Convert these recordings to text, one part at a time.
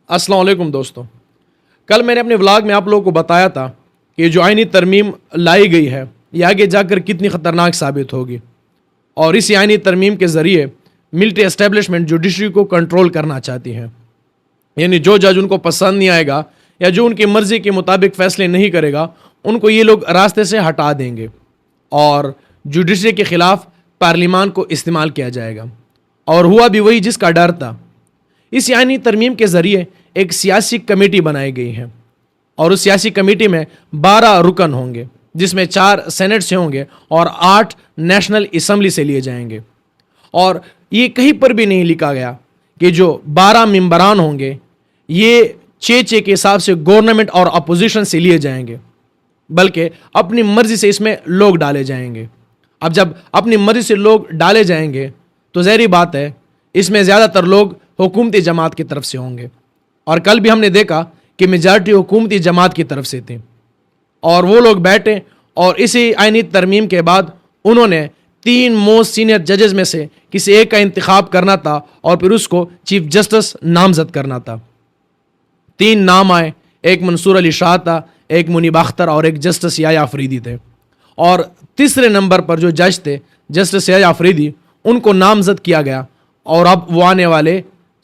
अस्सलाम वालेकुम दोस्तों। कल मैंने अपने व्लॉग में आप लोगों को बताया था कि जो आइनी तरमीम लाई गई है ये आगे जाकर कितनी ख़तरनाक साबित होगी, और इस आइनी तरमीम के ज़रिए मिलिट्री एस्टेब्लिशमेंट जुडिशरी को कंट्रोल करना चाहती है। यानी जो जज उनको पसंद नहीं आएगा या जो उनकी मर्ज़ी के मुताबिक फ़ैसले नहीं करेगा उनको ये लोग रास्ते से हटा देंगे और जुडिशरी के ख़िलाफ़ पार्लिमान को इस्तेमाल किया जाएगा। और हुआ भी वही जिसका डर था। इस आइनी तरमीम के ज़रिए एक सियासी कमेटी बनाई गई है और उस सियासी कमेटी में 12 रुकन होंगे, जिसमें 4 सेनेट से होंगे और 8 नेशनल असम्बली से लिए जाएंगे। और ये कहीं पर भी नहीं लिखा गया कि जो 12 मेंबरान होंगे ये 6-6 के हिसाब से गवर्नमेंट और अपोजिशन से लिए जाएंगे, बल्कि अपनी मर्जी से इसमें लोग डाले जाएंगे। अब जब अपनी मर्जी से लोग डाले जाएंगे तो ज़ाहिर बात है इसमें ज़्यादातर लोग हुकूमती जमात की तरफ से होंगे, और कल भी हमने देखा कि मेजॉरिटी हुकूमती जमात की तरफ से थी। और वो लोग बैठे और इसी आइनी तरमीम के बाद उन्होंने 3 मोस्ट सीनियर जजेस में से किसी एक का इंतखाब करना था और फिर उसको चीफ जस्टिस नामजद करना था। 3 नाम आए, एक मंसूर अली शाह था, एक मुनीब अख्तर और एक जस्टिस याह्या अफरीदी थे। और तीसरे नंबर पर जो जज थे जस्टिस याह्या अफरीदी, उनको नामजद किया गया और अब वो आने वाले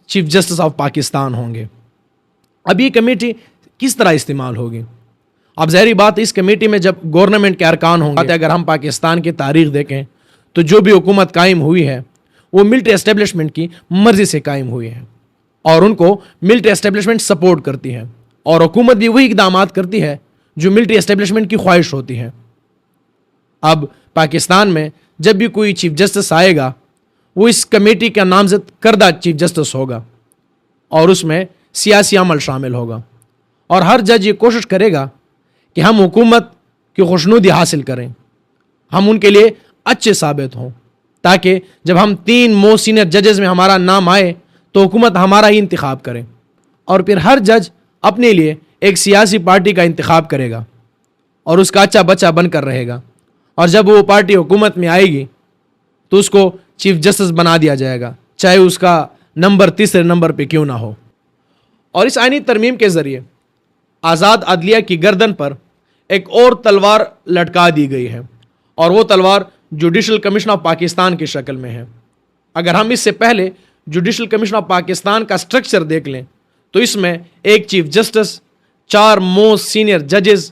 चीफ जस्टिस ऑफ पाकिस्तान होंगे। अब ये कमेटी किस तरह इस्तेमाल होगी? अब ज़ाहिर बात इस कमेटी में जब गवर्नमेंट के अरकान होंगे, अगर हम पाकिस्तान की तारीख देखें तो जो भी हुकूमत कायम हुई है वो मिलिट्री एस्टेब्लिशमेंट की मर्ज़ी से कायम हुई है और उनको मिलिट्री एस्टेब्लिशमेंट सपोर्ट करती है, और हुकूमत भी वही इक़दामात करती है जो मिलिट्री एस्टेब्लिशमेंट की ख्वाहिश होती है। अब पाकिस्तान में जब भी कोई चीफ जस्टिस आएगा वो इस कमेटी का नामजद करदा चीफ जस्टिस होगा और उसमें सियासी अमल शामिल होगा, और हर जज ये कोशिश करेगा कि हम हुकूमत की खुशनुदी हासिल करें, हम उनके लिए अच्छे साबित हों, ताकि जब हम 3 मोस्ट सीनियर जजेस में हमारा नाम आए तो हुकूमत हमारा ही इंतखाब करे। और फिर हर जज अपने लिए एक सियासी पार्टी का इंतखाब करेगा और उसका अच्छा बच्चा बनकर रहेगा, और जब वो पार्टी हुकूमत में आएगी तो उसको चीफ जस्टिस बना दिया जाएगा, चाहे उसका नंबर तीसरे नंबर पे क्यों ना हो। और इस आइनी तरमीम के ज़रिए आज़ाद अदलिया की गर्दन पर एक और तलवार लटका दी गई है, और वो तलवार जुडिशल कमीशन ऑफ पाकिस्तान की शक्ल में है। अगर हम इससे पहले जुडिशल कमीशन ऑफ पाकिस्तान का स्ट्रक्चर देख लें तो इसमें एक चीफ जस्टिस, 4 मोस्ट सीनियर जजेस,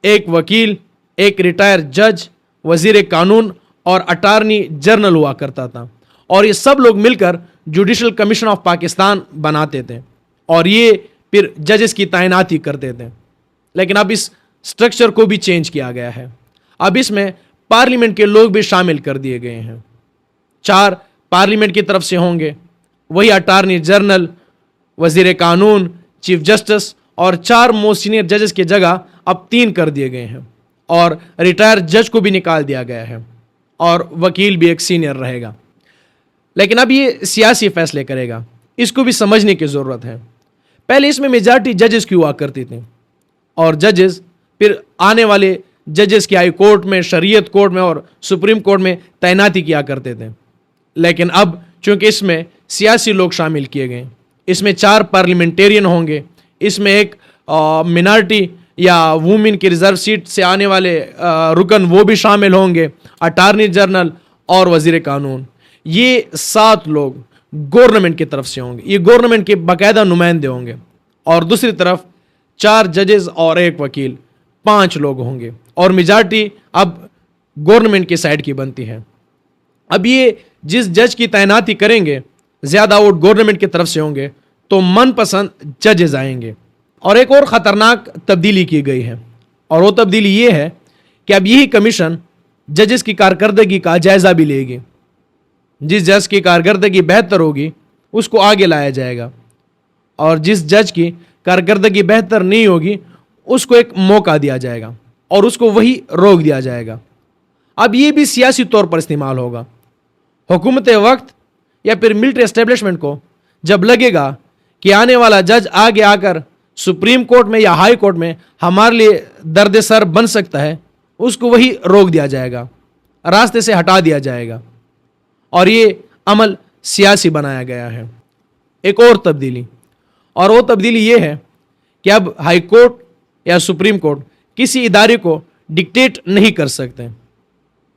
एक वकील, एक रिटायर जज, वज़ीर कानून और अटार्नी जनरल हुआ करता था, और ये सब लोग मिलकर जुडिशल कमीशन ऑफ पाकिस्तान बनाते थे और ये फिर जजेस की तैनाती करते थे। लेकिन अब इस स्ट्रक्चर को भी चेंज किया गया है। अब इसमें पार्लियामेंट के लोग भी शामिल कर दिए गए हैं। 4 पार्लियामेंट की तरफ से होंगे, वही अटार्नी जनरल, वज़ीर कानून, चीफ जस्टिस और 4 मोस्ट सीनियर जजेस की जगह अब 3 कर दिए गए हैं, और रिटायर जज को भी निकाल दिया गया है, और वकील भी एक सीनियर रहेगा। लेकिन अब ये सियासी फैसले करेगा, इसको भी समझने की ज़रूरत है। पहले इसमें मेजॉरिटी जजेस की हुआ करती थी, और जजेस फिर आने वाले जजेस की हाई कोर्ट में, शरीयत कोर्ट में और सुप्रीम कोर्ट में तैनाती किया करते थे। लेकिन अब चूँकि इसमें सियासी लोग शामिल किए गए, इसमें 4 पार्लियामेंटेरियन होंगे, इसमें एक मिनॉरिटी या वुमेन की रिजर्व सीट से आने वाले रुकन वो भी शामिल होंगे, अटार्नी जनरल और वज़ीर कानून। ये 7 लोग गवर्नमेंट की तरफ से होंगे, ये गवर्नमेंट के बाकायदा नुमाइंदे होंगे, और दूसरी तरफ 4 जजेस और एक वकील, 5 लोग होंगे, और मेजॉरिटी अब गवर्नमेंट की साइड की बनती है। अब ये जिस जज की तैनाती करेंगे ज़्यादा वोट गवर्नमेंट की तरफ से होंगे तो मनपसंद जजेस आएंगे। और एक और ख़तरनाक तब्दीली की गई है, और वो तब्दीली ये है कि अब यही कमीशन जजेस की कारकर्दगी का जायज़ा भी लेगी। जिस जज की कारकर्दगी बेहतर होगी उसको आगे लाया जाएगा, और जिस जज की कारकर्दगी बेहतर नहीं होगी उसको एक मौका दिया जाएगा और उसको वही रोक दिया जाएगा। अब ये भी सियासी तौर पर इस्तेमाल होगा। हुकूमत वक्त या फिर मिलिट्री एस्टेब्लिशमेंट को जब लगेगा कि आने वाला जज आगे आकर सुप्रीम कोर्ट में या हाई कोर्ट में हमारे लिए दर्द सर बन सकता है, उसको वही रोक दिया जाएगा, रास्ते से हटा दिया जाएगा, और ये अमल सियासी बनाया गया है। एक और तब्दीली, اور وہ تبدیلی یہ ہے کہ اب ہائی کورٹ یا سپریم کورٹ کسی ادارے کو ڈکٹیٹ نہیں کر سکتے.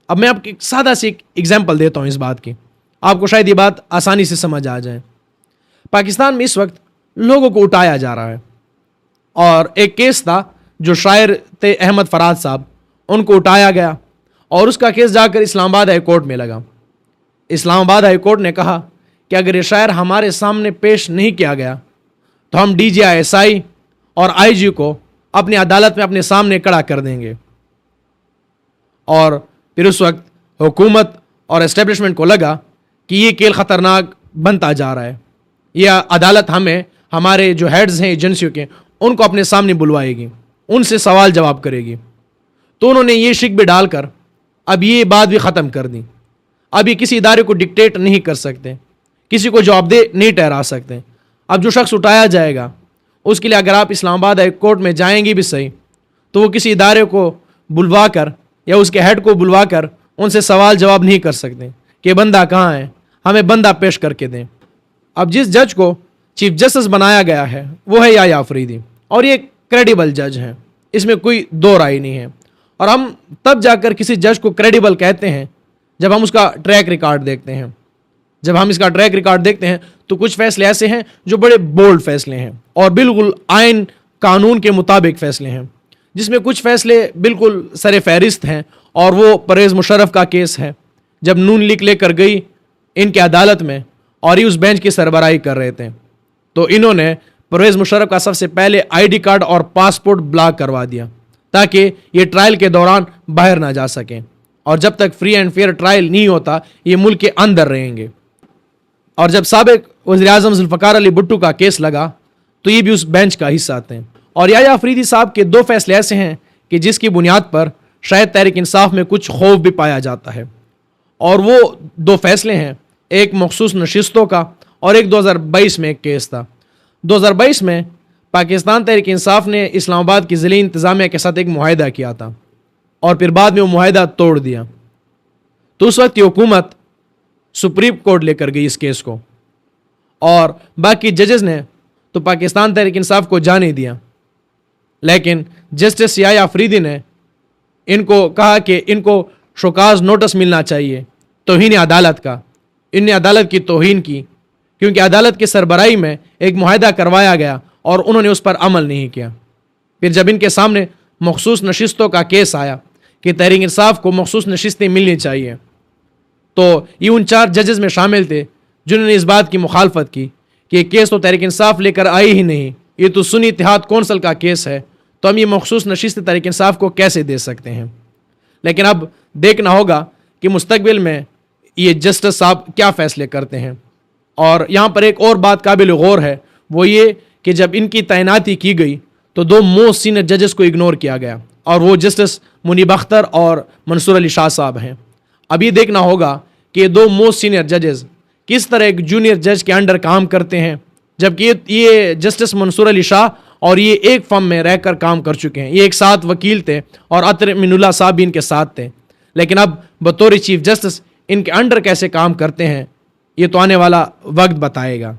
اب میں آپ کی سادہ سی ایک ایگزامپل دیتا ہوں اس بات کی, آپ کو شاید یہ بات آسانی سے سمجھ آ جائے. پاکستان میں اس وقت لوگوں کو اٹھایا جا رہا ہے, اور ایک کیس تھا جو شاعر تھے احمد فراد صاحب, ان کو اٹھایا گیا اور اس کا کیس جا کر اسلام آباد ہائی کورٹ میں لگا. اسلام آباد ہائی کورٹ نے کہا کہ اگر یہ شاعر ہمارے سامنے پیش نہیں کیا گیا تو ہم DGI اور IG کو اپنی عدالت میں اپنے سامنے کھڑا کر دیں گے. اور پھر اس وقت حکومت اور اسٹیبلشمنٹ کو لگا کہ یہ کھیل خطرناک بنتا جا رہا ہے, یہ عدالت ہمیں ہمارے جو ہیڈز ہیں ایجنسیوں کے ان کو اپنے سامنے بلوائے گی, ان سے سوال جواب کرے گی. تو انہوں نے یہ شک بھی ڈال کر اب یہ بات بھی ختم کر دی. اب یہ کسی ادارے کو ڈکٹیٹ نہیں کر سکتے, کسی کو جواب دہ نہیں ٹھہرا سکتے. اب جو شخص اٹھایا جائے گا اس کے لیے اگر آپ اسلام آباد ہائی کورٹ میں جائیں گے بھی صحیح, تو وہ کسی ادارے کو بلوا کر یا اس کے ہیڈ کو بلوا کر ان سے سوال جواب نہیں کر سکتے کہ بندہ کہاں ہے, ہمیں بندہ پیش کر کے دیں. اب جس جج کو چیف جسٹس بنایا گیا ہے وہ ہے یحییٰ آفریدی, اور یہ کریڈیبل جج ہیں, اس میں کوئی دو رائے نہیں ہے. اور ہم تب جا کر کسی جج کو کریڈیبل کہتے ہیں جب ہم اس کا ٹریک ریکارڈ دیکھتے ہیں. جب ہم اس کا ٹریک ریکارڈ دیکھتے ہیں تو کچھ فیصلے ایسے ہیں جو بڑے بولڈ فیصلے ہیں اور بالکل آئین قانون کے مطابق فیصلے ہیں, جس میں کچھ فیصلے بالکل سر فہرست ہیں. اور وہ پرویز مشرف کا کیس ہے, جب نون لیگ لے کر گئی ان کی عدالت میں اور یہ اس بینچ کی سربراہی کر رہے تھے, تو انہوں نے پرویز مشرف کا سب سے پہلے ID کارڈ اور پاسپورٹ بلاک کروا دیا تاکہ یہ ٹرائل کے دوران باہر نہ جا سکیں, اور جب تک فری اینڈ فیئر ٹرائل نہیں ہوتا یہ ملک کے اندر رہیں گے. اور جب سابق وزیر اعظم ذوالفقار علی بھٹو کا کیس لگا تو یہ بھی اس بینچ کا حصہ تھے. اور یحییٰ آفریدی صاحب کے دو فیصلے ایسے ہیں کہ جس کی بنیاد پر شاید تحریک انصاف میں کچھ خوف بھی پایا جاتا ہے, اور وہ دو فیصلے ہیں, ایک مخصوص نشستوں کا اور ایک 2022 میں ایک کیس تھا. 2022 میں پاکستان تحریک انصاف نے اسلام آباد کی ضلعی انتظامیہ کے ساتھ ایک معاہدہ کیا تھا اور پھر بعد میں وہ معاہدہ توڑ دیا. تو اس وقت کی حکومت سپریم کورٹ لے کر گئی اس کیس کو, اور باقی ججز نے تو پاکستان تحریک انصاف کو جانے دیا, لیکن جسٹس یحییٰ آفریدی نے ان کو کہا کہ ان کو شوکاز نوٹس ملنا چاہیے توہین عدالت کا. ان نے عدالت کی توہین کی کیونکہ عدالت کی سربراہی میں ایک معاہدہ کروایا گیا اور انہوں نے اس پر عمل نہیں کیا. پھر جب ان کے سامنے مخصوص نشستوں کا کیس آیا کہ تحریک انصاف کو مخصوص نشستیں ملنی چاہیے, تو یہ ان 4 ججز میں شامل تھے جنہوں نے اس بات کی مخالفت کی کہ یہ کیس تو تحریک انصاف لے کر آئی ہی نہیں, یہ تو سنی اتحاد کونسل کا کیس ہے, تو ہم یہ مخصوص نشست تحریک انصاف کو کیسے دے سکتے ہیں. لیکن اب دیکھنا ہوگا کہ مستقبل میں یہ جسٹس صاحب کیا فیصلے کرتے ہیں. اور یہاں پر ایک اور بات قابل غور ہے, وہ یہ کہ جب ان کی تعیناتی کی گئی تو 2 موسٹ سینئر ججز کو اگنور کیا گیا, اور وہ جسٹس منیب اختر اور منصور علی شاہ صاحب ہیں. اب یہ دیکھنا ہوگا کہ یہ 2 موسٹ سینئر ججز کس طرح ایک جونیئر جج کے انڈر کام کرتے ہیں, جبکہ یہ جسٹس منصور علی شاہ اور یہ ایک فرم میں رہ کر کام کر چکے ہیں. یہ ایک ساتھ وکیل تھے اور عطر امین اللہ صاحب بھی ان کے ساتھ تھے, لیکن اب بطور چیف جسٹس ان کے انڈر کیسے کام کرتے ہیں یہ تو آنے والا وقت بتائے گا.